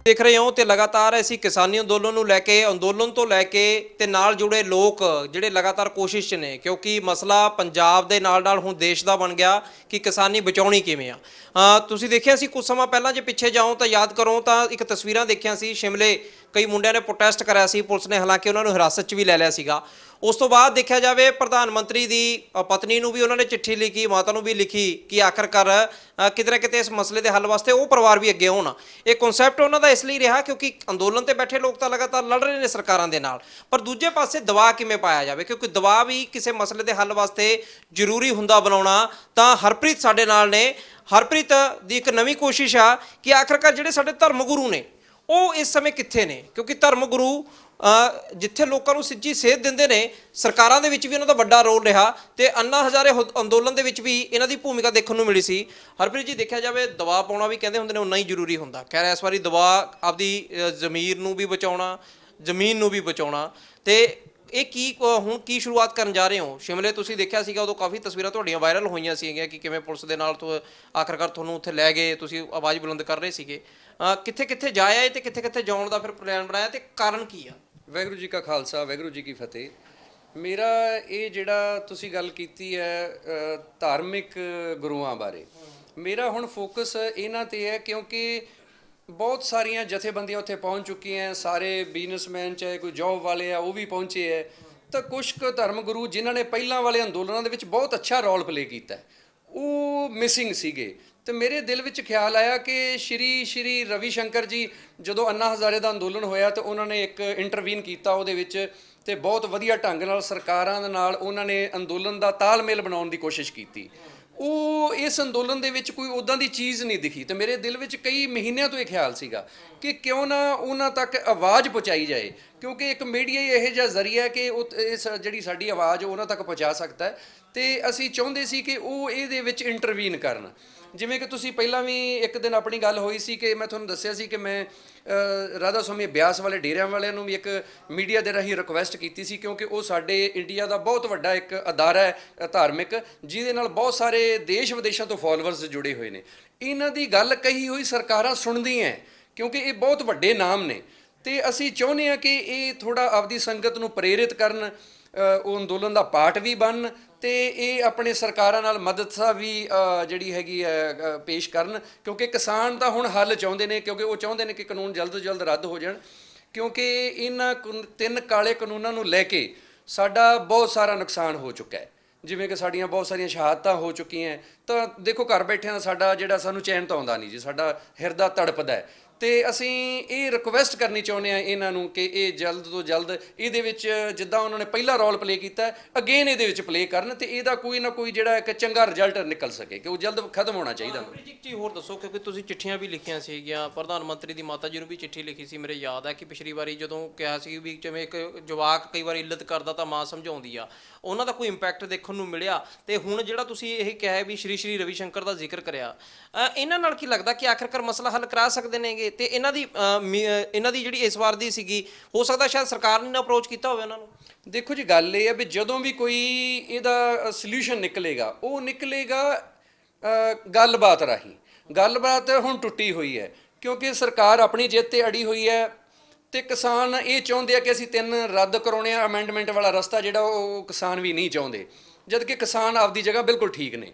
देख रहे हो तो लगातार ऐसी किसानी अंदोलन ਨੂੰ ਲੈ ਕੇ ਅੰਦੋਲਨ ਤੋਂ ਲੈ ਕੇ ਤੇ ਨਾਲ ਜੁੜੇ ਲੋਕ ਜਿਹੜੇ ਲਗਾਤਾਰ ਕੋਸ਼ਿਸ਼ 'ਚ ਨੇ ਕਿਉਂਕਿ ਮਸਲਾ ਪੰਜਾਬ ਦੇ ਨਾਲ ਹੁਣ ਦੇਸ਼ ਦਾ ਬਣ ਗਿਆ ਕਿ ਕਿਸਾਨੀ ਬਚਾਉਣੀ ਕਿਵੇਂ ਆ। ਤੁਸੀਂ ਦੇਖਿਆ ਸੀ ਕੁਝ ਸਮਾਂ ਪਹਿਲਾਂ ਜੇ ਪਿੱਛੇ ਜਾਓ ਤਾਂ ਯਾਦ ਕਰੋ ਤਾਂ ਇੱਕ ਤਸਵੀਰਾਂ ਦੇਖਿਆ ਸੀ ਸ਼ਿਮਲੇ ਕਈ ਮੁੰਡਿਆਂ ਨੇ ਪ੍ਰੋਟੈਸਟ ਕਰਿਆ ਸੀ ਪੁਲਿਸ ਨੇ ਹਾਲਾਂਕਿ ਉਹਨਾਂ ਨੂੰ ਹਿਰਾਸਤ 'ਚ ਵੀ ਲੈ ਲਿਆ ਸੀਗਾ। ਉਸ ਤੋਂ ਬਾਅਦ ਦੇਖਿਆ ਜਾਵੇ ਪ੍ਰਧਾਨ ਮੰਤਰੀ ਦੀ ਪਤਨੀ ਨੂੰ ਵੀ ਉਹਨਾਂ ਨੇ ਚਿੱਠੀ ਲਿਖੀ ਮਾਤਾ ਨੂੰ ਵੀ ਲਿਖੀ ਕਿ ਆਖਰਕਾਰ ਕਿਤੇ ਨਾ ਕਿਤੇ ਇਸ ਮਸਲੇ ਦੇ ਹੱਲ ਵਾਸਤੇ ਉਹ ਪਰਿਵਾਰ ਵੀ ਅੱਗੇ ਹੋਣ। ਇਹ ਕਨਸੈਪਟ ਉਹਨਾਂ ਦਾ ਇਸ ਲਈ ਰਿਹਾ ਕਿਉਂਕਿ ਅੰਦੋਲਨ ਤੇ ਬੈਠੇ ਲੋਕ ਤਾਂ ਲਗਾਤਾਰ ਲੜ ਰਹੇ ਨੇ ਸਰਕਾਰਾਂ ਦੇ ਨਾਲ, ਪਰ ਦੂਜੇ ਪਾਸੇ ਦਬਾਅ ਕਿਵੇਂ ਪਾਇਆ ਜਾਵੇ ਕਿਉਂਕਿ ਦਬਾਅ ਵੀ ਕਿਸੇ ਮਸਲੇ ਦੇ ਹੱਲ ਵਾਸਤੇ ਜ਼ਰੂਰੀ ਹੁੰਦਾ ਬਣਾਉਣਾ। ਤਾਂ ਹਰਪ੍ਰੀਤ ਸਾਡੇ ਨਾਲ ਨੇ। ਹਰਪ੍ਰੀਤ ਦੀ ਇੱਕ ਨਵੀਂ ਕੋਸ਼ਿਸ਼ ਆ ਕਿ ਆਖਰਕਾਰ ਜਿਹੜੇ ਸਾਡੇ ਧਰਮ ਗੁਰੂ ਨੇ ਉਹ ਇਸ ਸਮੇਂ ਕਿੱਥੇ ਨੇ ਕਿਉਂਕਿ ਧਰਮ ਗੁਰੂ ਜਿੱਥੇ ਲੋਕਾਂ ਨੂੰ ਸਿੱਧੀ ਸੇਧ ਦਿੰਦੇ ਨੇ ਸਰਕਾਰਾਂ ਦੇ ਵਿੱਚ ਵੀ ਇਹਨਾਂ ਦਾ ਵੱਡਾ ਰੋਲ ਰਿਹਾ ਤੇ ਅੰਨਾ ਹਜ਼ਾਰੇ ਅੰਦੋਲਨ ਦੇ ਵਿੱਚ ਵੀ ਇਹਨਾਂ ਦੀ ਭੂਮਿਕਾ ਦੇਖਣ ਨੂੰ ਮਿਲੀ ਸੀ। ਹਰਪ੍ਰੀਤ ਜੀ ਦੇਖਿਆ ਜਾਵੇ ਦਬਾਅ ਪਾਉਣਾ ਵੀ ਕਹਿੰਦੇ ਹੁੰਦੇ ਨੇ ਉਨਾ ਹੀ ਜ਼ਰੂਰੀ ਹੁੰਦਾ। ਖੈਰ ਇਸ ਵਾਰੀ ਦਬਾਅ ਆਪਦੀ ਜ਼ਮੀਰ ਨੂੰ ਵੀ ਬਚਾਉਣਾ ਜ਼ਮੀਨ ਨੂੰ ਵੀ ਬਚਾਉਣਾ ਤੇ ਇਹ ਕੀ ਹੁਣ ਕੀ ਸ਼ੁਰੂਆਤ ਕਰਨ ਜਾ ਰਹੇ ਹੋ? ਸ਼ਿਮਲੇ ਤੁਸੀਂ ਦੇਖਿਆ ਸੀਗਾ ਉਦੋਂ ਕਾਫੀ ਤਸਵੀਰਾਂ ਤੁਹਾਡੀਆਂ ਵਾਇਰਲ ਹੋਈਆਂ ਸੀਗੀਆਂ ਕਿ ਕਿਵੇਂ ਪੁਲਿਸ ਦੇ ਨਾਲ ਆਖਰਕਾਰ ਤੁਹਾਨੂੰ ਉੱਥੇ ਲੈ ਗਏ, ਤੁਸੀਂ ਆਵਾਜ਼ ਬੁਲੰਦ ਕਰ ਰਹੇ ਸੀਗੇ। ਕਿੱਥੇ ਕਿੱਥੇ ਜਾਇਆ ਹੈ ਤੇ ਕਿੱਥੇ ਕਿੱਥੇ ਜਾਣ ਦਾ ਫਿਰ ਪਲਾਨ ਬਣਾਇਆ ਤੇ ਕਾਰਨ ਕੀ ਆ? ਵਾਹਿਗੁਰੂ ਜੀ ਕਾ ਖਾਲਸਾ ਵਾਹਿਗੁਰੂ ਜੀ ਕੀ ਫਤਿਹ। ਮੇਰਾ ਇਹ ਜਿਹੜਾ ਤੁਸੀਂ ਗੱਲ ਕੀਤੀ ਹੈ ਧਾਰਮਿਕ ਗੁਰੂਆਂ ਬਾਰੇ, ਮੇਰਾ ਹੁਣ ਫੋਕਸ ਇਹਨਾਂ 'ਤੇ ਹੈ ਕਿਉਂਕਿ ਬਹੁਤ ਸਾਰੀਆਂ ਜਥੇਬੰਦੀਆਂ ਉੱਥੇ ਪਹੁੰਚ ਚੁੱਕੀਆਂ, ਸਾਰੇ ਬਿਜ਼ਨਸਮੈਨ ਚਾਹੇ ਕੋਈ ਜੌਬ ਵਾਲੇ ਆ ਉਹ ਵੀ ਪਹੁੰਚੇ ਹੈ। ਤਾਂ ਕੁਛ ਕੁ ਧਰਮ ਗੁਰੂ ਜਿਨ੍ਹਾਂ ਨੇ ਪਹਿਲਾਂ ਵਾਲੇ ਅੰਦੋਲਨਾਂ ਦੇ ਵਿੱਚ ਬਹੁਤ ਅੱਛਾ ਰੋਲ ਪਲੇ ਕੀਤਾ ਉਹ ਮਿਸਿੰਗ ਸੀਗੇ। ਤੇ ਮੇਰੇ ਦਿਲ ਵਿੱਚ ਖਿਆਲ ਆਇਆ ਕਿ ਸ਼੍ਰੀ ਰਵੀ ਸ਼ੰਕਰ ਜੀ ਜਦੋਂ ਅੰਨਾ ਹਜ਼ਾਰੇ ਦਾ ਅੰਦੋਲਨ ਹੋਇਆ ਤਾਂ ਉਹਨਾਂ ਨੇ ਇੱਕ ਇੰਟਰਵੀਨ ਕੀਤਾ ਉਹਦੇ ਵਿੱਚ ਤੇ ਬਹੁਤ ਵਧੀਆ ਢੰਗ ਨਾਲ ਸਰਕਾਰਾਂ ਦੇ ਨਾਲ ਉਹਨਾਂ ਨੇ ਅੰਦੋਲਨ ਦਾ ਤਾਲਮੇਲ ਬਣਾਉਣ ਦੀ ਕੋਸ਼ਿਸ਼ ਕੀਤੀ। ਉਹ ਇਸ ਅੰਦੋਲਨ ਦੇ ਵਿੱਚ ਕੋਈ ਉੱਦਾਂ ਦੀ ਚੀਜ਼ ਨਹੀਂ ਦਿਖੀ ਤੇ ਮੇਰੇ ਦਿਲ ਵਿੱਚ ਕਈ ਮਹੀਨਿਆਂ ਤੋਂ ਇਹ ਖਿਆਲ ਸੀਗਾ ਕਿ ਕਿਉਂ ਨਾ ਉਹਨਾਂ ਤੱਕ ਆਵਾਜ਼ ਪਹੁੰਚਾਈ ਜਾਏ ਕਿਉਂਕਿ ਇੱਕ ਮੀਡੀਆ ਹੀ ਇਹੋ ਜਿਹਾ ਜ਼ਰੀਆ ਹੈ ਕਿ ਉਹ ਇਸ ਜਿਹੜੀ ਸਾਡੀ ਆਵਾਜ਼ ਉਹਨਾਂ ਤੱਕ ਪਹੁੰਚਾ ਸਕਦਾ ਹੈ ਤੇ ਅਸੀਂ ਚਾਹੁੰਦੇ ਸੀ ਕਿ ਉਹ ਇਹਦੇ ਵਿੱਚ ਇੰਟਰਵੀਨ ਕਰਨ। ਜਿਵੇਂ ਕਿ ਤੁਸੀਂ ਪਹਿਲਾਂ ਵੀ ਇੱਕ ਦਿਨ ਆਪਣੀ ਗੱਲ ਹੋਈ ਸੀ ਕਿ ਮੈਂ ਤੁਹਾਨੂੰ ਦੱਸਿਆ ਸੀ ਕਿ ਮੈਂ ਰਾਧਾ ਸਵਾਮੀ ਬਿਆਸ ਵਾਲੇ ਡੇਰਿਆਂ ਵਾਲਿਆਂ ਨੂੰ ਵੀ ਇੱਕ ਮੀਡੀਆ ਦੇ ਰਾਹੀਂ ਰਿਕੁਐਸਟ ਕੀਤੀ ਸੀ ਕਿਉਂਕਿ ਉਹ ਸਾਡੇ ਇੰਡੀਆ ਦਾ ਬਹੁਤ ਵੱਡਾ ਇੱਕ ਅਦਾਰਾ ਹੈ ਧਾਰਮਿਕ ਜਿਹਦੇ ਨਾਲ ਬਹੁਤ ਸਾਰੇ ਦੇਸ਼ ਵਿਦੇਸ਼ਾਂ ਤੋਂ ਫੋਲੋਵਰਸ ਜੁੜੇ ਹੋਏ ਨੇ। ਇਹਨਾਂ ਦੀ ਗੱਲ ਕਹੀ ਹੋਈ ਸਰਕਾਰਾਂ ਸੁਣਦੀਆਂ ਕਿਉਂਕਿ ਇਹ ਬਹੁਤ ਵੱਡੇ ਨਾਮ ਨੇ ਤੇ ਅਸੀਂ ਚਾਹੁੰਦੇ ਹਾਂ ਕਿ ਇਹ ਥੋੜ੍ਹਾ ਆਪਦੀ ਸੰਗਤ ਨੂੰ ਪ੍ਰੇਰਿਤ ਕਰਨ, ਉਹ ਅੰਦੋਲਨ ਦਾ ਪਾਰਟ ਵੀ ਬਣਨ ਤੇ ਇਹ ਆਪਣੇ ਸਰਕਾਰਾਂ ਨਾਲ ਮਦਦ ਵੀ ਜਿਹੜੀ ਹੈਗੀ ਹੈ ਪੇਸ਼ ਕਰਨ ਕਿਉਂਕਿ ਕਿਸਾਨ ਤਾਂ ਹੁਣ ਹੱਲ ਚਾਹੁੰਦੇ ਨੇ ਕਿਉਂਕਿ ਉਹ ਚਾਹੁੰਦੇ ਨੇ ਕਿ ਕਾਨੂੰਨ ਜਲਦ ਤੋਂ ਜਲਦ ਰੱਦ ਹੋ ਜਾਣ ਕਿਉਂਕਿ ਇਹਨਾਂ 3 ਕਾਲੇ ਕਾਨੂੰਨਾਂ ਨੂੰ ਲੈ ਕੇ ਸਾਡਾ ਬਹੁਤ ਸਾਰਾ ਨੁਕਸਾਨ ਹੋ ਚੁੱਕਾ ਹੈ। ਜਿਵੇਂ ਕਿ ਸਾਡੀਆਂ ਬਹੁਤ ਸਾਰੀਆਂ ਸ਼ਹਾਦਤਾਂ ਹੋ ਚੁੱਕੀਆਂ ਤਾਂ ਦੇਖੋ ਘਰ ਬੈਠਿਆਂ ਦਾ ਸਾਡਾ ਜਿਹੜਾ ਸਾਨੂੰ ਚੈਨ ਤਾਂ ਆਉਂਦਾ ਨਹੀਂ ਜੀ, ਸਾਡਾ ਹਿਰਦਾ ਤੜਪਦਾ ਹੈ ਤੇ ਅਸੀਂ ਇਹ ਰਿਕੁਐਸਟ ਕਰਨੀ ਚਾਹੁੰਦੇ ਹਾਂ ਇਹਨਾਂ ਨੂੰ ਕਿ ਇਹ ਜਲਦ ਤੋਂ ਜਲਦ ਇਹਦੇ ਵਿੱਚ ਜਿੱਦਾਂ ਉਹਨਾਂ ਨੇ ਪਹਿਲਾ ਰੋਲ ਪਲੇ ਕੀਤਾ ਅਗੇਨ ਇਹਦੇ ਵਿੱਚ ਪਲੇ ਕਰਨ ਤੇ ਇਹਦਾ ਕੋਈ ਨਾ ਕੋਈ ਜਿਹੜਾ ਇੱਕ ਚੰਗਾ ਰਿਜ਼ਲਟ ਨਿਕਲ ਸਕੇ ਕਿ ਉਹ ਜਲਦ ਖਤਮ ਹੋਣਾ ਚਾਹੀਦਾ। ਇੱਕ ਚੀਜ਼ ਹੋਰ ਦੱਸੋ ਕਿਉਂਕਿ ਤੁਸੀਂ ਚਿੱਠੀਆਂ ਵੀ ਲਿਖੀਆਂ ਸੀਗੀਆਂ, ਪ੍ਰਧਾਨ ਮੰਤਰੀ ਦੀ ਮਾਤਾ ਜੀ ਨੂੰ ਵੀ ਚਿੱਠੀ ਲਿਖੀ ਸੀ। ਮੇਰੇ ਯਾਦ ਹੈ ਕਿ ਪਿਛਲੀ ਵਾਰੀ ਜਦੋਂ ਕਿਹਾ ਸੀ ਵੀ ਜਿਵੇਂ ਇੱਕ ਜਵਾਕ ਕਈ ਵਾਰ ਇੱਲਤ ਕਰਦਾ ਤਾਂ ਮਾਂ ਸਮਝਾਉਂਦੀ ਆ, ਉਹਨਾਂ ਦਾ ਕੋਈ ਇੰਪੈਕਟ ਦੇਖਣ ਨੂੰ ਮਿਲਿਆ ਤੇ ਹੁਣ ਜਿਹੜਾ ਤੁਸੀਂ ਇਹ ਕਿਹਾ ਵੀ ਸ਼੍ਰੀ ਰਵੀ ਸ਼ੰਕਰ ਦਾ ਜ਼ਿਕਰ ਕਰਿਆ, ਇਹਨਾਂ ਨਾਲ ਕੀ ਲੱਗਦਾ ਕਿ ਆਖਰਕਾਰ ਮਸਲਾ ਹੱਲ ਕਰਾ ਸਕਦੇ ਨੇਗੇ? ਤੇ ਇਹਨਾਂ ਦੀ ਜਿਹੜੀ ਇਸ ਵਾਰ ਦੀ ਸੀਗੀ ਹੋ ਸਕਦਾ ਸ਼ਾਇਦ ਸਰਕਾਰ ਨੇ ਅਪਰੋਚ ਕੀਤਾ ਹੋਵੇ ਉਹਨਾਂ ਨੂੰ। ਦੇਖੋ ਜੀ ਗੱਲ ਇਹ ਹੈ ਵੀ ਜਦੋਂ ਵੀ ਕੋਈ ਇਹਦਾ ਸੋਲਿਊਸ਼ਨ ਨਿਕਲੇਗਾ ਉਹ ਨਿਕਲੇਗਾ ਗੱਲਬਾਤ ਰਾਹੀਂ। ਗੱਲਬਾਤ ਹੁਣ ਟੁੱਟੀ ਹੋਈ ਹੈ ਕਿਉਂਕਿ ਸਰਕਾਰ ਆਪਣੀ ਜਿੱਤ ਤੇ ਅੜੀ ਹੋਈ ਹੈ ਤੇ ਕਿਸਾਨ ਇਹ ਚਾਹੁੰਦੇ ਆ ਕਿ ਅਸੀਂ 3 ਰੱਦ ਕਰਾਉਣੇ ਆ। ਅਮੈਂਡਮੈਂਟ ਵਾਲਾ ਰਸਤਾ ਜਿਹੜਾ ਉਹ ਕਿਸਾਨ ਵੀ ਨਹੀਂ ਚਾਹੁੰਦੇ ਜਦ ਕਿ ਕਿਸਾਨ ਆਪਦੀ ਜਗ੍ਹਾ ਬਿਲਕੁਲ ਠੀਕ ਨੇ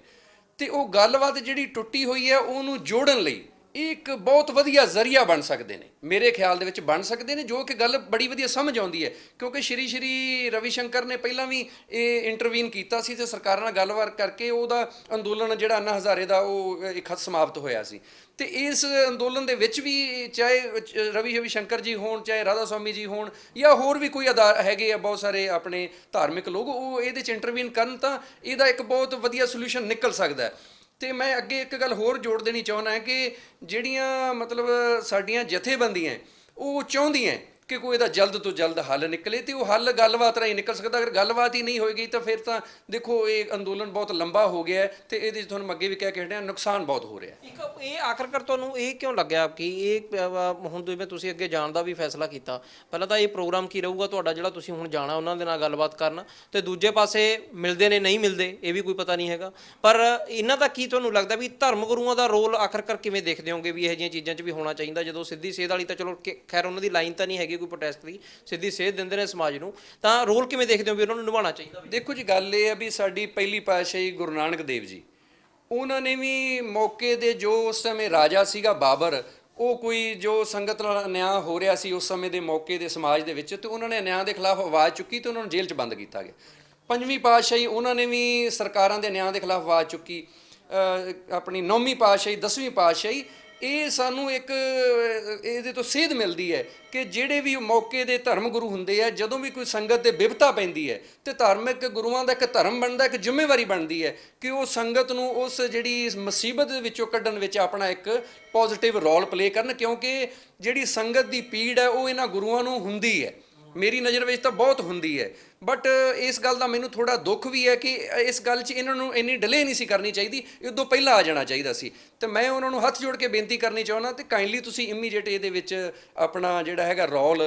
ਤੇ ਉਹ ਗੱਲਬਾਤ ਜਿਹੜੀ ਟੁੱਟੀ ਹੋਈ ਹੈ ਉਹਨੂੰ ਜੋੜਨ ਲਈ ਇਹ ਇੱਕ ਬਹੁਤ ਵਧੀਆ ਜ਼ਰੀਆ ਬਣ ਸਕਦੇ ਨੇ, ਮੇਰੇ ਖਿਆਲ ਦੇ ਵਿੱਚ ਬਣ ਸਕਦੇ ਨੇ ਜੋ ਕਿ ਗੱਲ ਬੜੀ ਵਧੀਆ ਸਮਝ ਆਉਂਦੀ ਹੈ ਕਿਉਂਕਿ ਸ਼੍ਰੀ ਰਵੀ ਸ਼ੰਕਰ ਨੇ ਪਹਿਲਾਂ ਵੀ ਇਹ ਇੰਟਰਵੀਨ ਕੀਤਾ ਸੀ ਤੇ ਸਰਕਾਰਾਂ ਨਾਲ ਗੱਲਬਾਤ ਕਰਕੇ ਉਹਦਾ ਅੰਦੋਲਨ ਜਿਹੜਾ ਅੰਨਾ ਹਜ਼ਾਰੇ ਦਾ ਉਹ ਇੱਕ ਹੱਦ ਸਮਾਪਤ ਹੋਇਆ ਸੀ। ਤੇ ਇਸ ਅੰਦੋਲਨ ਦੇ ਵਿੱਚ ਵੀ ਚਾਹੇ ਰਵੀ ਸ਼ੰਕਰ ਜੀ ਹੋਣ ਚਾਹੇ ਰਾਧਾ ਸਵਾਮੀ ਜੀ ਹੋਣ ਜਾਂ ਹੋਰ ਵੀ ਕੋਈ ਹੈਗੇ ਆ ਬਹੁਤ ਸਾਰੇ ਆਪਣੇ ਧਾਰਮਿਕ ਲੋਕ ਉਹ ਇਹਦੇ 'ਚ ਇੰਟਰਵੀਨ ਕਰਨ ਤਾਂ ਇਹਦਾ ਇੱਕ ਬਹੁਤ ਵਧੀਆ ਸੋਲਿਊਸ਼ਨ ਨਿਕਲ ਸਕਦਾ ਹੈ। ਤੇ ਮੈਂ ਅੱਗੇ ਇੱਕ ਗੱਲ ਹੋਰ ਜੋੜ ਦੇਣੀ ਚਾਹੁੰਦਾ ਕਿ ਜਿਹੜੀਆਂ ਮਤਲਬ ਸਾਡੀਆਂ ਜਥੇਬੰਦੀਆਂ ਉਹ ਚਾਹੁੰਦੀਆਂ ਕਿ ਕੋਈ ਇਹਦਾ ਜਲਦ ਤੋਂ ਜਲਦ ਹੱਲ ਨਿਕਲੇ, ਤੇ ਉਹ ਹੱਲ ਗੱਲਬਾਤ ਰਾਹੀਂ ਨਿਕਲ ਸਕਦਾ। ਅਗਰ ਗੱਲਬਾਤ ਹੀ ਨਹੀਂ ਹੋਏਗੀ ਤਾਂ ਫਿਰ ਤਾਂ ਦੇਖੋ ਇਹ ਅੰਦੋਲਨ ਬਹੁਤ ਲੰਬਾ ਹੋ ਗਿਆ ਹੈ, ਤੇ ਇਹਦੇ 'ਚ ਤੁਹਾਨੂੰ ਅੱਗੇ ਵੀ ਕਹਿ ਕੇ ਹਟਿਆ, ਨੁਕਸਾਨ ਬਹੁਤ ਹੋ ਰਿਹਾ। ਇੱਕ ਇਹ ਆਖਰਕਾਰ ਤੁਹਾਨੂੰ ਇਹ ਕਿਉਂ ਲੱਗਿਆ ਕਿ ਇਹ ਹੁਣ ਜਿਵੇਂ ਤੁਸੀਂ ਅੱਗੇ ਜਾਣ ਦਾ ਵੀ ਫੈਸਲਾ ਕੀਤਾ, ਪਹਿਲਾਂ ਤਾਂ ਇਹ ਪ੍ਰੋਗਰਾਮ ਕੀ ਰਹੂਗਾ ਤੁਹਾਡਾ ਜਿਹੜਾ ਤੁਸੀਂ ਹੁਣ ਜਾਣਾ ਉਹਨਾਂ ਦੇ ਨਾਲ ਗੱਲਬਾਤ ਕਰਨ, ਤੇ ਦੂਜੇ ਪਾਸੇ ਮਿਲਦੇ ਨੇ ਨਹੀਂ ਮਿਲਦੇ ਇਹ ਵੀ ਕੋਈ ਪਤਾ ਨਹੀਂ ਹੈਗਾ, ਪਰ ਇਹਨਾਂ ਦਾ ਕੀ ਤੁਹਾਨੂੰ ਲੱਗਦਾ ਵੀ ਧਰਮ ਗੁਰੂਆਂ ਦਾ ਰੋਲ ਆਖਰਕਾਰ ਕਿਵੇਂ ਦੇਖਦੇ ਹੋਗੇ ਵੀ ਇਹੋ ਜਿਹੀਆਂ ਚੀਜ਼ਾਂ 'ਚ ਵੀ ਹੋਣਾ ਚਾਹੀਦਾ? ਜਦੋਂ ਸਿੱਧੀ ਸੇਧ ਵਾਲੀ ਤਾਂ ਚਲੋ ਖੈਰ ਉਹਨਾਂ ਦੀ ਲਾਈਨ ਤਾਂ ਨਹੀਂ ਹੈਗੀ ਕੋਈ ਪ੍ਰੋਟੈਸਟ ਦੀ, ਸਿੱਧੀ ਸੇਧ ਦਿੰਦੇ ਨੇ ਸਮਾਜ ਨੂੰ, ਤਾਂ ਰੋਲ ਕਿਵੇਂ ਦੇਖਦੇ ਹੋ ਵੀ ਉਹਨਾਂ ਨੂੰ ਨਿਭਾਉਣਾ ਚਾਹੀਦਾ? ਦੇਖੋ ਜੀ, ਗੱਲ ਇਹ ਹੈ ਵੀ ਸਾਡੀ ਪਹਿਲੀ ਪਾਤਸ਼ਾਹੀ ਗੁਰੂ ਨਾਨਕ ਦੇਵ ਜੀ, ਉਹਨਾਂ ਨੇ ਵੀ ਮੌਕੇ ਦੇ ਜੋ ਉਸ ਸਮੇਂ ਰਾਜਾ ਸੀਗਾ ਬਾਬਰ, ਉਹ ਕੋਈ ਜੋ ਸੰਗਤ ਨਾਲ ਅਨਿਆਂ ਹੋ ਰਿਹਾ ਸੀ ਉਸ ਸਮੇਂ ਦੇ ਮੌਕੇ ਦੇ ਸਮਾਜ ਦੇ ਵਿੱਚ, ਤੇ ਉਹਨਾਂ ਨੇ ਅਨਿਆਂ ਦੇ ਖਿਲਾਫ ਆਵਾਜ਼ ਚੁੱਕੀ ਤੇ ਉਹਨਾਂ ਨੂੰ ਜੇਲ੍ਹ 'ਚ ਬੰਦ ਕੀਤਾ ਗਿਆ। ਪੰਜਵੀਂ ਪਾਤਸ਼ਾਹੀ ਉਹਨਾਂ ਨੇ ਵੀ ਸਰਕਾਰਾਂ ਦੇ ਅਨਿਆਂ ਦੇ ਖਿਲਾਫ ਆਵਾਜ਼ ਚੁੱਕੀ। ਆਪਣੀ ਨੌਵੀਂ ਪਾਤਸ਼ਾਹੀ, 10ਵੀਂ ਪਾਤਸ਼ਾਹੀ, ਇਹ ਸਾਨੂੰ ਇੱਕ ਇਹਦੇ ਤੋਂ ਸੇਧ ਮਿਲਦੀ ਹੈ ਕਿ ਜਿਹੜੇ ਵੀ ਮੌਕੇ ਦੇ ਧਰਮ ਗੁਰੂ ਹੁੰਦੇ ਆ, ਜਦੋਂ ਵੀ ਕੋਈ ਸੰਗਤ ਦੇ ਬਿਪਤਾ ਪੈਂਦੀ ਹੈ ਤੇ ਧਾਰਮਿਕ ਗੁਰੂਆਂ ਦਾ ਇੱਕ ਧਰਮ ਬਣਦਾ, ਇੱਕ ਜ਼ਿੰਮੇਵਾਰੀ ਬਣਦੀ ਹੈ ਕਿ ਉਹ ਸੰਗਤ ਨੂੰ ਉਸ ਜਿਹੜੀ ਮੁਸੀਬਤ ਦੇ ਵਿੱਚੋਂ ਕੱਢਣ ਵਿੱਚ ਆਪਣਾ ਇੱਕ ਪੋਜ਼ਿਟਿਵ ਰੋਲ ਪਲੇ ਕਰਨ, ਕਿਉਂਕਿ ਜਿਹੜੀ ਸੰਗਤ ਦੀ ਪੀੜ ਹੈ ਉਹ ਇਹਨਾਂ ਗੁਰੂਆਂ ਨੂੰ ਹੁੰਦੀ ਹੈ, ਮੇਰੀ ਨਜ਼ਰ ਵਿੱਚ ਤਾਂ ਬਹੁਤ ਹੁੰਦੀ ਹੈ। ਬਟ ਇਸ ਗੱਲ ਦਾ ਮੈਨੂੰ ਥੋੜ੍ਹਾ ਦੁੱਖ ਵੀ ਹੈ ਕਿ ਇਸ ਗੱਲ 'ਚ ਇਹਨਾਂ ਨੂੰ ਇੰਨੀ ਡਿਲੇ ਨਹੀਂ ਸੀ ਕਰਨੀ ਚਾਹੀਦੀ, ਉਦੋਂ ਪਹਿਲਾਂ ਆ ਜਾਣਾ ਚਾਹੀਦਾ ਸੀ। ਤੇ ਮੈਂ ਉਹਨਾਂ ਨੂੰ ਹੱਥ ਜੋੜ ਕੇ ਬੇਨਤੀ ਕਰਨੀ ਚਾਹੁੰਦਾ ਤੇ ਕਾਈਂਡਲੀ ਤੁਸੀਂ ਇਮੀਡੀਏਟ ਇਹਦੇ ਵਿੱਚ ਆਪਣਾ ਜਿਹੜਾ ਹੈਗਾ ਰੋਲ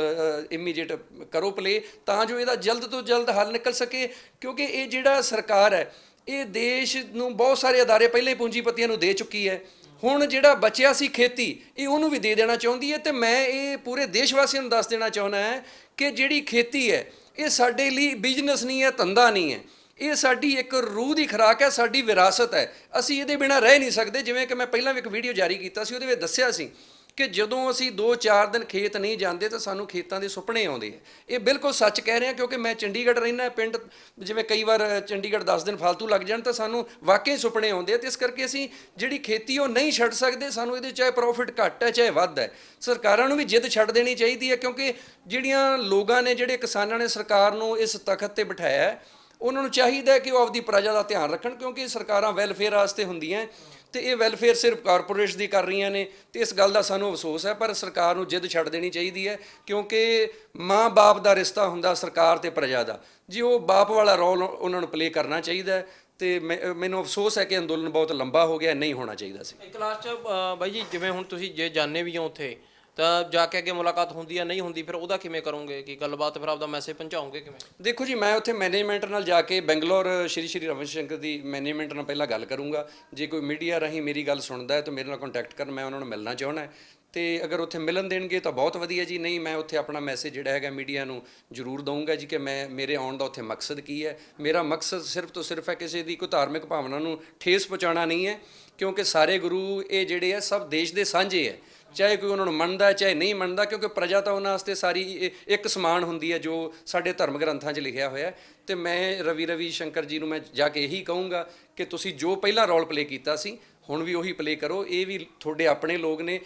ਇਮੀਡੀਏਟ ਕਰੋ ਪਲੇ, ਤਾਂ ਜੋ ਇਹਦਾ ਜਲਦ ਤੋਂ ਜਲਦ ਹੱਲ ਨਿਕਲ ਸਕੇ। ਕਿਉਂਕਿ ਇਹ ਜਿਹੜਾ ਸਰਕਾਰ ਹੈ, ਇਹ ਦੇਸ਼ ਨੂੰ ਬਹੁਤ ਸਾਰੇ ਅਦਾਰੇ ਪਹਿਲਾਂ ਹੀ ਪੂੰਜੀਪਤੀਆਂ ਨੂੰ ਦੇ ਚੁੱਕੀ ਹੈ, ਹੁਣ ਜਿਹੜਾ ਬਚਿਆ ਸੀ ਖੇਤੀ, ਇਹ ਉਹਨੂੰ ਵੀ ਦੇ ਦੇਣਾ ਚਾਹੁੰਦੀ ਹੈ। ਤੇ ਮੈਂ ਇਹ ਪੂਰੇ ਦੇਸ਼ ਵਾਸੀਆਂ ਨੂੰ ਦੱਸ ਦੇਣਾ ਚਾਹੁੰਦਾ ਹੈ ਕਿ ਜਿਹੜੀ ਖੇਤੀ ਹੈ ਇਹ ਸਾਡੇ ਲਈ ਬਿਜ਼ਨਸ ਨਹੀਂ ਹੈ, ਧੰਦਾ ਨਹੀਂ ਹੈ, ਇਹ ਸਾਡੀ ਇੱਕ ਰੂਹ ਦੀ ਖੁਰਾਕ ਹੈ, ਸਾਡੀ ਵਿਰਾਸਤ ਹੈ, ਅਸੀਂ ਇਹਦੇ ਬਿਨਾਂ ਰਹਿ ਨਹੀਂ ਸਕਦੇ। ਜਿਵੇਂ ਕਿ ਮੈਂ ਪਹਿਲਾਂ ਵੀ ਇੱਕ ਵੀਡੀਓ ਜਾਰੀ ਕੀਤਾ ਸੀ, ਉਹਦੇ ਵਿੱਚ ਦੱਸਿਆ ਸੀ ਕਿ ਜਦੋਂ ਅਸੀਂ 2-4 ਦਿਨ ਖੇਤ ਨਹੀਂ ਜਾਂਦੇ ਤਾਂ ਸਾਨੂੰ ਖੇਤਾਂ ਦੇ ਸੁਪਨੇ ਆਉਂਦੇ ਆ। ਇਹ ਬਿਲਕੁਲ ਸੱਚ ਕਹਿ ਰਹੇ ਹਾਂ, ਕਿਉਂਕਿ ਮੈਂ ਚੰਡੀਗੜ੍ਹ ਰਹਿੰਦਾ ਪਿੰਡ, ਜਿਵੇਂ ਕਈ ਵਾਰ ਚੰਡੀਗੜ੍ਹ 10 ਦਿਨ ਫਾਲਤੂ ਲੱਗ ਜਾਣ ਤਾਂ ਸਾਨੂੰ ਵਾਕਈ ਸੁਪਨੇ ਆਉਂਦੇ ਆ, ਤੇ ਇਸ ਕਰਕੇ ਅਸੀਂ ਜਿਹੜੀ ਖੇਤੀ ਉਹ ਨਹੀਂ ਛੱਡ ਸਕਦੇ। ਸਾਨੂੰ ਇਹਦੇ ਚਾਹੇ ਪ੍ਰੋਫਿਟ ਘੱਟ ਹੈ ਚਾਹੇ ਵੱਧ ਹੈ, ਸਰਕਾਰਾਂ ਨੂੰ ਵੀ ਜਿੱਦ ਛੱਡ ਦੇਣੀ ਚਾਹੀਦੀ ਹੈ, ਕਿਉਂਕਿ ਜਿਹੜੀਆਂ ਲੋਕਾਂ ਨੇ, ਜਿਹੜੇ ਕਿਸਾਨਾਂ ਨੇ ਸਰਕਾਰ ਨੂੰ ਇਸ ਤਖਤ ਤੇ ਬਿਠਾਇਆ ਹੈ, ਉਹਨਾਂ ਨੂੰ ਚਾਹੀਦਾ ਹੈ ਕਿ ਉਹ ਆਪਦੀ ਪ੍ਰਜਾ ਦਾ ਧਿਆਨ ਰੱਖਣ, ਕਿਉਂਕਿ ਸਰਕਾਰਾਂ ਵੈਲਫੇਅਰ ਵਾਸਤੇ ਹੁੰਦੀਆਂ ਤੇ ਇਹ ਵੈਲਫੇਅਰ ਸਿਰਫ ਕਾਰਪੋਰੇਟਸ ਦੀ ਕਰ ਰਹੀਆਂ ਨੇ, ਤੇ ਇਸ ਗੱਲ ਦਾ ਸਾਨੂੰ ਅਫਸੋਸ ਹੈ। ਪਰ ਸਰਕਾਰ ਨੂੰ ਜਿੱਦ ਛੱਡ ਦੇਣੀ ਚਾਹੀਦੀ ਹੈ, ਕਿਉਂਕਿ ਮਾਂ ਬਾਪ ਦਾ ਰਿਸ਼ਤਾ ਹੁੰਦਾ ਸਰਕਾਰ ਤੇ ਪ੍ਰਜਾ ਦਾ, ਜੀ ਉਹ ਬਾਪ ਵਾਲਾ ਰੋਲ ਉਹਨਾਂ ਨੂੰ ਪਲੇ ਕਰਨਾ ਚਾਹੀਦਾ। ਤੇ ਮੈਨੂੰ ਅਫਸੋਸ ਹੈ ਕਿ ਅੰਦੋਲਨ ਬਹੁਤ ਲੰਬਾ ਹੋ ਗਿਆ, ਨਹੀਂ ਹੋਣਾ ਚਾਹੀਦਾ ਸੀ। ਇੱਕ ਲਾਸਟ 'ਚ ਬਾਈ ਜੀ, ਜਿਵੇਂ ਹੁਣ ਤੁਸੀਂ ਜੇ ਜਾਣੇ ਵੀ ਹੋ ਉੱਥੇ ਤਾਂ ਜਾ ਕੇ ਅੱਗੇ ਮੁਲਾਕਾਤ ਹੁੰਦੀ ਹੈ ਨਹੀਂ ਹੁੰਦੀ, ਫਿਰ ਉਹਦਾ ਕਿਵੇਂ ਕਰੋਗੇ ਕਿ ਗੱਲਬਾਤ, ਫਿਰ ਆਪਦਾ ਮੈਸੇਜ ਪਹੁੰਚਾਓਗੇ ਕਿਵੇਂ? ਦੇਖੋ ਜੀ, ਮੈਂ ਉੱਥੇ ਮੈਨੇਜਮੈਂਟ ਨਾਲ ਜਾ ਕੇ ਬੰਗਲੌਰ ਸ਼੍ਰੀ ਰਵੀ ਸ਼ੰਕਰ ਦੀ ਮੈਨੇਜਮੈਂਟ ਨਾਲ ਪਹਿਲਾਂ ਗੱਲ ਕਰੂੰਗਾ। ਜੇ ਕੋਈ ਮੀਡੀਆ ਰਾਹੀਂ ਮੇਰੀ ਗੱਲ ਸੁਣਦਾ ਹੈ ਤਾਂ ਮੇਰੇ ਨਾਲ ਕੰਟੈਕਟ ਕਰਨ, ਮੈਂ ਉਹਨਾਂ ਨੂੰ ਮਿਲਣਾ ਚਾਹੁੰਦਾ। ਤੇ ਅਗਰ ਉੱਥੇ ਮਿਲਣ ਦੇਣਗੇ ਤਾਂ ਬਹੁਤ ਵਧੀਆ ਜੀ, ਨਹੀਂ ਮੈਂ ਉੱਥੇ ਆਪਣਾ ਮੈਸੇਜ ਜਿਹੜਾ ਹੈਗਾ ਮੀਡੀਆ ਨੂੰ ਜ਼ਰੂਰ ਦਊਂਗਾ ਜੀ ਕਿ ਮੇਰੇ ਆਉਣ ਦਾ ਉੱਥੇ ਮਕਸਦ ਕੀ ਹੈ। ਮੇਰਾ ਮਕਸਦ ਸਿਰਫ ਤੋਂ ਸਿਰਫ ਹੈ ਕਿਸੇ ਦੀ ਕੋਈ ਧਾਰਮਿਕ ਭਾਵਨਾ ਨੂੰ ਠੇਸ ਪਹੁੰਚਾਉਣਾ ਨਹੀਂ ਹੈ, ਕਿਉਂਕਿ ਸਾਰੇ ਗੁਰੂ ਇਹ ਜਿਹੜੇ ਆ ਸਭ ਦੇਸ਼ ਦੇ ਸਾਂਝੇ ਹੈ, ਚਾਹੇ ਕੋਈ ਉਹਨਾਂ ਨੂੰ ਮੰਨਦਾ ਚਾਹੇ ਨਹੀਂ ਮੰਨਦਾ, ਕਿਉਂਕਿ ਪ੍ਰਜਾ ਤਾਂ ਉਹਨਾਂ ਵਾਸਤੇ ਸਾਰੀ ਇੱਕ ਸਮਾਨ ਹੁੰਦੀ ਹੈ ਜੋ ਸਾਡੇ ਧਰਮ ਗ੍ਰੰਥਾਂ 'ਚ ਲਿਖਿਆ ਹੋਇਆ। ਤੇ ਮੈਂ ਰਵੀ ਸ਼ੰਕਰ ਜੀ ਨੂੰ ਮੈਂ ਜਾ ਕੇ ਇਹੀ ਕਹੂੰਗਾ ਕਿ ਤੁਸੀਂ ਜੋ ਪਹਿਲਾਂ ਰੋਲ ਪਲੇ ਕੀਤਾ ਸੀ ਹੁਣ ਵੀ ਉਹੀ ਪਲੇ ਕਰੋ। ਇਹ ਵੀ ਤੁਹਾਡੇ ਆਪਣੇ ਲੋਕ ਨੇ,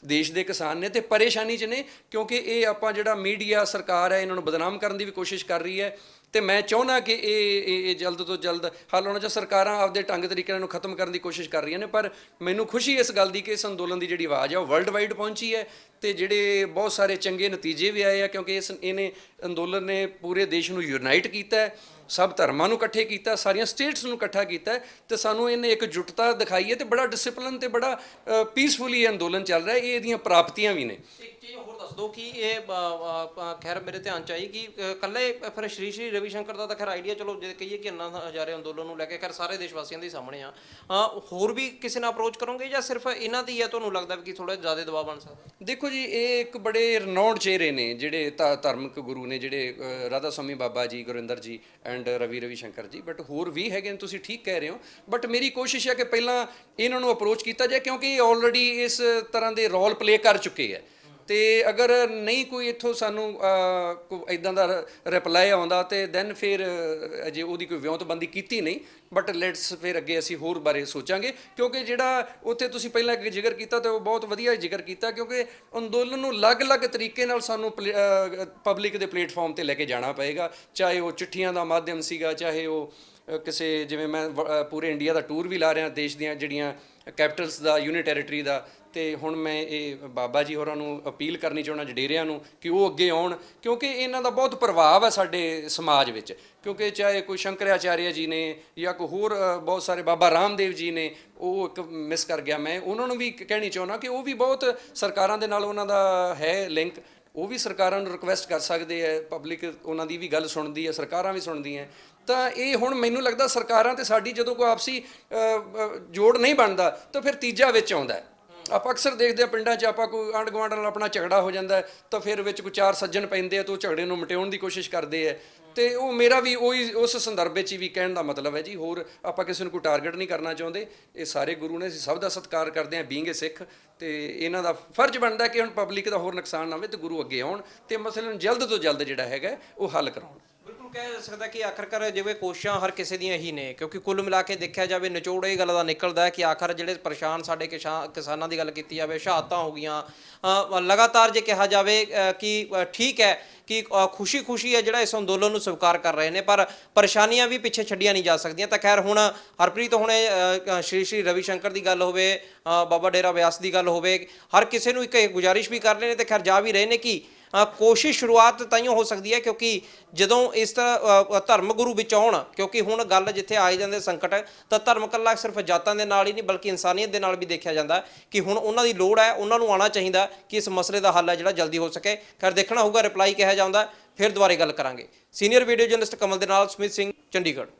ਦੇਸ਼ ਦੇ ਕਿਸਾਨ ਨੇ ਤੇ ਪਰੇਸ਼ਾਨੀ 'ਚ ਨੇ, ਕਿਉਂਕਿ ਇਹ ਆਪਾਂ ਜਿਹੜਾ ਮੀਡੀਆ ਸਰਕਾਰ ਹੈ ਇਹਨਾਂ ਨੂੰ ਬਦਨਾਮ ਕਰਨ ਦੀ ਵੀ ਕੋਸ਼ਿਸ਼ ਕਰ ਰਹੀ ਹੈ। ਤੇ ਮੈਂ ਚਾਹੁੰਦਾ ਕਿ ਇਹ ਜਲਦ ਤੋਂ ਜਲਦ ਹੱਲ ਹੋਣਾ ਚਾਹੀਦਾ। ਸਰਕਾਰਾਂ ਆਪਦੇ ਢੰਗ ਤਰੀਕੇ ਨਾਲ ਖਤਮ ਕਰਨ ਦੀ ਕੋਸ਼ਿਸ਼ ਕਰ ਰਹੀਆਂ ਨੇ, ਪਰ ਮੈਨੂੰ ਖੁਸ਼ੀ ਇਸ ਗੱਲ ਦੀ ਕਿ ਇਸ ਅੰਦੋਲਨ ਦੀ ਜਿਹੜੀ ਆਵਾਜ਼ ਹੈ ਉਹ ਵਰਲਡ ਵਾਈਡ ਪਹੁੰਚੀ ਹੈ ਤੇ ਜਿਹੜੇ ਬਹੁਤ ਸਾਰੇ ਚੰਗੇ ਨਤੀਜੇ ਵੀ ਆਏ ਆ, ਕਿਉਂਕਿ ਇਹਨੇ ਅੰਦੋਲਨ ਨੇ ਪੂਰੇ ਦੇਸ਼ ਨੂੰ ਯੂਨਾਈਟ ਕੀਤਾ ਹੈ, ਸਭ ਧਰਮਾਂ ਨੂੰ ਇਕੱਠੇ ਕੀਤਾ, ਸਾਰੀਆਂ ਸਟੇਟਸ ਨੂੰ ਇਕੱਠਾ ਕੀਤਾ ਤੇ ਸਾਨੂੰ ਇਹਨੇ ਇੱਕ ਜੁਟਤਾ ਦਿਖਾਈ ਹੈ ਤੇ ਬੜਾ ਡਿਸਪਲਿਨ ਤੇ ਬੜਾ ਪੀਸਫੁਲੀ ਅੰਦੋਲਨ ਚੱਲ ਰਿਹਾ। ਇਹ ਇਹਦੀਆਂ ਪ੍ਰਾਪਤੀਆਂ ਵੀ ਨੇ। ਇੱਕ ਚੀਜ਼ ਹੋਰ ਦੱਸ ਦਿਓ ਕਿ ਇਹ ਖੈਰ ਮੇਰੇ ਧਿਆਨ 'ਚ ਆਈ ਕਿ ਇਕੱਲੇ ਫਿਰ ਸ਼੍ਰੀ ਰਵੀ ਸ਼ੰਕਰ ਦਾ ਤਾਂ ਖੈਰ ਆਈਡੀਆ, ਚਲੋ ਜੇ ਕਹੀਏ ਕਿ ਅੰਨਾ ਹਜ਼ਾਰੇ ਅੰਦੋਲਨ ਨੂੰ ਲੈ ਕੇ ਖੈਰ ਸਾਰੇ ਦੇਸ਼ ਵਾਸੀਆਂ ਦੇ ਸਾਹਮਣੇ ਆ, ਹੋਰ ਵੀ ਕਿਸੇ ਨਾਲ ਅਪਰੋਚ ਕਰੋਗੇ ਜਾਂ ਸਿਰਫ ਇਹਨਾਂ ਦੀ ਹੈ ਤੁਹਾਨੂੰ ਲੱਗਦਾ ਕਿ ਥੋੜਾ ਜ਼ਿਆਦਾ ਦਬਾਅ ਬਣ ਸਕਦਾ? ਦੇਖੋ ਜੀ, ਇਹ ਇੱਕ ਬੜੇ ਰਨੌਂਡ ਚਿਹਰੇ ਨੇ ਜਿਹੜੇ ਧਾਰਮਿਕ ਗੁਰੂ ਨੇ, ਜਿਹੜੇ ਰਾਧਾ ਸਵਾਮੀ ਬਾਬਾ ਜੀ, ਗੁਰਿੰਦਰ ਜੀ ਐਂਡ ਰਵੀ ਸ਼ੰਕਰ ਜੀ, ਬਟ ਹੋਰ ਵੀ ਹੈਗੇ ਨੇ, ਤੁਸੀਂ ਠੀਕ ਕਹਿ ਰਹੇ ਹੋ। ਬਟ ਮੇਰੀ ਕੋਸ਼ਿਸ਼ ਹੈ ਕਿ ਪਹਿਲਾਂ ਇਹਨਾਂ ਨੂੰ ਅਪਰੋਚ ਕੀਤਾ ਜਾਏ, ਕਿਉਂਕਿ ਇਹ ਆਲਰੇਡੀ ਇਸ ਤਰ੍ਹਾਂ ਦੇ ਰੋਲ ਪਲੇ ਕਰ ਚੁੱਕੇ ਹੈ। ਤੇ ਅਗਰ ਨਹੀਂ ਕੋਈ ਇੱਥੋਂ ਸਾਨੂੰ ਕੋਈ ਇੱਦਾਂ ਦਾ ਰਿਪਲਾਈ ਆਉਂਦਾ ਤੇ ਦੈਨ ਫਿਰ ਅਜੇ ਉਹਦੀ ਕੋਈ ਵਿਉਂਤਬੰਦੀ ਕੀਤੀ ਨਹੀਂ, ਬਟ ਲੈਟਸ ਫਿਰ ਅੱਗੇ ਅਸੀਂ ਹੋਰ ਬਾਰੇ ਸੋਚਾਂਗੇ। ਕਿਉਂਕਿ ਜਿਹੜਾ ਉੱਥੇ ਤੁਸੀਂ ਪਹਿਲਾਂ ਇੱਕ ਜ਼ਿਕਰ ਕੀਤਾ ਤੇ ਉਹ ਬਹੁਤ ਵਧੀਆ ਜ਼ਿਕਰ ਕੀਤਾ, ਕਿਉਂਕਿ ਅੰਦੋਲਨ ਨੂੰ ਅਲੱਗ-ਅਲੱਗ ਤਰੀਕੇ ਨਾਲ ਸਾਨੂੰ ਪਬਲਿਕ ਦੇ ਪਲੇਟਫਾਰਮ ਤੇ ਲੈ ਕੇ ਜਾਣਾ ਪਏਗਾ, ਚਾਹੇ ਉਹ ਚਿੱਠੀਆਂ ਦਾ ਮਾਧਿਅਮ ਸੀਗਾ, ਚਾਹੇ ਉਹ ਕਿਸੇ ਜਿਵੇਂ ਮੈਂ ਪੂਰੇ ਇੰਡੀਆ ਦਾ ਟੂਰ ਵੀ ਲਾ ਰਿਹਾ, ਦੇਸ਼ ਦੀਆਂ ਜਿਹੜੀਆਂ ਕੈਪੀਟਲਸ ਦਾ, ਯੂਨੀਅਨ ਟੈਰੀਟਰੀ ਦਾ, ਤੇ ਹੁਣ ਮੈਂ ਇਹ ਬਾਬਾ ਜੀ ਹੋਰਾਂ ਨੂੰ ਅਪੀਲ ਕਰਨੀ ਚਾਹੁੰਦਾ, ਜਡੇਰਿਆਂ ਨੂੰ, ਕਿ ਉਹ ਅੱਗੇ ਆਉਣ, ਕਿਉਂਕਿ ਇਹਨਾਂ ਦਾ ਬਹੁਤ ਪ੍ਰਭਾਵ ਹੈ ਸਾਡੇ ਸਮਾਜ ਵਿੱਚ। ਕਿਉਂਕਿ ਚਾਹੇ ਕੋਈ ਸ਼ੰਕਰਾਚਾਰਿਆ ਜੀ ਨੇ ਜਾਂ ਕੋਈ ਹੋਰ ਬਹੁਤ ਸਾਰੇ, ਬਾਬਾ ਰਾਮਦੇਵ ਜੀ ਨੇ, ਉਹ ਇੱਕ ਮਿਸ ਕਰ ਗਿਆ, ਮੈਂ ਉਹਨਾਂ ਨੂੰ ਵੀ ਕਹਿਣੀ ਚਾਹੁੰਦਾ ਕਿ ਉਹ ਵੀ ਬਹੁਤ ਸਰਕਾਰਾਂ ਦੇ ਨਾਲ ਉਹਨਾਂ ਦਾ ਹੈ ਲਿੰਕ, ਉਹ ਵੀ ਸਰਕਾਰਾਂ ਨੂੰ ਰਿਕੁਐਸਟ ਕਰ ਸਕਦੇ ਹੈ, ਪਬਲਿਕ ਉਹਨਾਂ ਦੀ ਵੀ ਗੱਲ ਸੁਣਦੀ ਹੈ, ਸਰਕਾਰਾਂ ਵੀ ਸੁਣਦੀਆਂ। ਤਾਂ ਇਹ ਹੁਣ ਮੈਨੂੰ ਲੱਗਦਾ ਸਰਕਾਰਾਂ ਤੇ ਸਾਡੀ ਜਦੋਂ ਕੋਈ ਆਪਸੀ ਜੋੜ ਨਹੀਂ ਬਣਦਾ ਤਾਂ ਫਿਰ ਤੀਜਾ ਵਿੱਚ ਆਉਂਦਾ ਹੈ। ਆਪਾਂ ਅਕਸਰ ਦੇਖਦੇ ਹਾਂ ਪਿੰਡਾਂ 'ਚ, ਆਪਾਂ ਕੋਈ ਆਂਢ ਗੁਆਂਢ ਨਾਲ ਆਪਣਾ ਝਗੜਾ ਹੋ ਜਾਂਦਾ ਤਾਂ ਫਿਰ ਵਿੱਚ ਕੋਈ ਚਾਰ ਸੱਜਣ ਪੈਂਦੇ ਆ ਤਾਂ ਉਹ ਝਗੜੇ ਨੂੰ ਮਿਟਾਉਣ ਦੀ ਕੋਸ਼ਿਸ਼ ਕਰਦੇ ਆ। ਤੇ ਉਹ ਮੇਰਾ ਵੀ ਉਹੀ ਉਸ ਸੰਦਰਭ ਵਿੱਚ ਵੀ ਕਹਿਣ ਦਾ ਮਤਲਬ ਹੈ ਜੀ, ਹੋਰ ਆਪਾਂ ਕਿਸੇ ਨੂੰ ਕੋਈ ਟਾਰਗੇਟ ਨਹੀਂ ਕਰਨਾ ਚਾਹੁੰਦੇ। ਇਹ ਸਾਰੇ ਗੁਰੂ ਨੇ, ਅਸੀਂ ਸਭ ਦਾ ਸਤਿਕਾਰ ਕਰਦੇ ਹਾਂ, ਬੀਇੰਗ ਏ ਸਿੱਖ, ਤੇ ਇਹਨਾਂ ਦਾ ਫਰਜ਼ ਬਣਦਾ ਕਿ ਹੁਣ ਪਬਲਿਕ ਦਾ ਹੋਰ ਨੁਕਸਾਨ ਨਾ ਹੋਵੇ ਤੇ ਗੁਰੂ ਅੱਗੇ ਆਉਣ ਤੇ ਮਸਲੇ ਨੂੰ ਜਲਦ ਤੋਂ ਜਲਦ ਜਿਹੜਾ ਹੈਗਾ ਉਹ ਹੱਲ ਕਰਾਉਣ। ਬਿਲਕੁਲ ਕਹਿ ਜਾ ਸਕਦਾ ਕਿ ਆਖਰਕਾਰ ਜਿਵੇਂ ਕੋਸ਼ਿਸ਼ਾਂ ਹਰ ਕਿਸੇ ਦੀਆਂ ਹੀ ਨੇ, ਕਿਉਂਕਿ ਕੁੱਲ ਮਿਲਾ ਕੇ ਦੇਖਿਆ ਜਾਵੇ ਨਿਚੋੜ ਇਹ ਗੱਲ ਦਾ ਨਿਕਲਦਾ ਹੈ ਕਿ ਆਖਰ ਜਿਹੜੇ ਪਰੇਸ਼ਾਨ ਸਾਡੇ ਕਿਸਾਨਾਂ ਦੀ ਗੱਲ ਕੀਤੀ ਜਾਵੇ, ਸ਼ਹਾਦਤਾਂ ਹੋ ਗਈਆਂ ਲਗਾਤਾਰ, ਜੇ ਕਿਹਾ ਜਾਵੇ ਕਿ ਠੀਕ ਹੈ ਕਿ ਖੁਸ਼ੀ ਹੈ ਜਿਹੜਾ ਇਸ ਅੰਦੋਲਨ ਨੂੰ ਸਵੀਕਾਰ ਕਰ ਰਹੇ ਨੇ, ਪਰ ਪਰੇਸ਼ਾਨੀਆਂ ਵੀ ਪਿੱਛੇ ਛੱਡੀਆਂ ਨਹੀਂ ਜਾ ਸਕਦੀਆਂ। ਤਾਂ ਖੈਰ ਹੁਣ ਹਰਪ੍ਰੀਤ, ਹੁਣ ਸ਼੍ਰੀ ਰਵੀ ਸ਼ੰਕਰ ਦੀ ਗੱਲ ਹੋਵੇ, ਬਾਬਾ ਡੇਰਾ ਬਿਆਸ ਦੀ ਗੱਲ ਹੋਵੇ, ਹਰ ਕਿਸੇ ਨੂੰ ਇੱਕ ਗੁਜ਼ਾਰਿਸ਼ ਵੀ ਕਰ ਰਹੇ ਨੇ ਤੇ ਖੈਰ ਜਾ ਵੀ ਰਹੇ ਨੇ ਕਿ ਕੋਸ਼ਿਸ਼ ਸ਼ੁਰੂਆਤ ਤਾਈਓ ਹੋ ਸਕਦੀ ਹੈ ਕਿਉਂਕਿ ਜਦੋਂ ਇਸ ਤਰ੍ਹਾਂ ਧਰਮ ਗੁਰੂ ਵਿੱਚ ਆਉਣ, ਕਿਉਂਕਿ ਹੁਣ ਗੱਲ ਜਿੱਥੇ ਆਏ ਜਾਂਦੇ ਸੰਕਟ, ਤਾਂ ਧਰਮ ਇਕੱਲਾ ਸਿਰਫ ਜਾਤਾਂ ਦੇ ਨਾਲ ਹੀ ਨਹੀਂ ਬਲਕਿ ਇਨਸਾਨੀਅਤ ਦੇ ਨਾਲ ਵੀ ਦੇਖਿਆ ਜਾਂਦਾ ਕਿ ਹੁਣ ਉਹਨਾਂ ਦੀ ਲੋੜ ਹੈ, ਉਹਨਾਂ ਨੂੰ ਆਉਣਾ ਚਾਹੀਦਾ ਕਿ ਇਸ ਮਸਲੇ ਦਾ ਹੱਲ ਹੈ ਜਿਹੜਾ ਜਲਦੀ ਹੋ ਸਕੇ। ਖੈਰ ਦੇਖਣਾ ਹੋਊਗਾ ਰਿਪਲਾਈ ਕਿਹਾ ਜਾਂਦਾ, ਫਿਰ ਦੁਬਾਰੇ ਗੱਲ ਕਰਾਂਗੇ। ਸੀਨੀਅਰ ਵੀਡੀਓ ਜਰਨਲਿਸਟ ਕਮਲ ਦੇ ਨਾਲ ਸਮਿਤ ਸਿੰਘ, ਚੰਡੀਗੜ੍ਹ।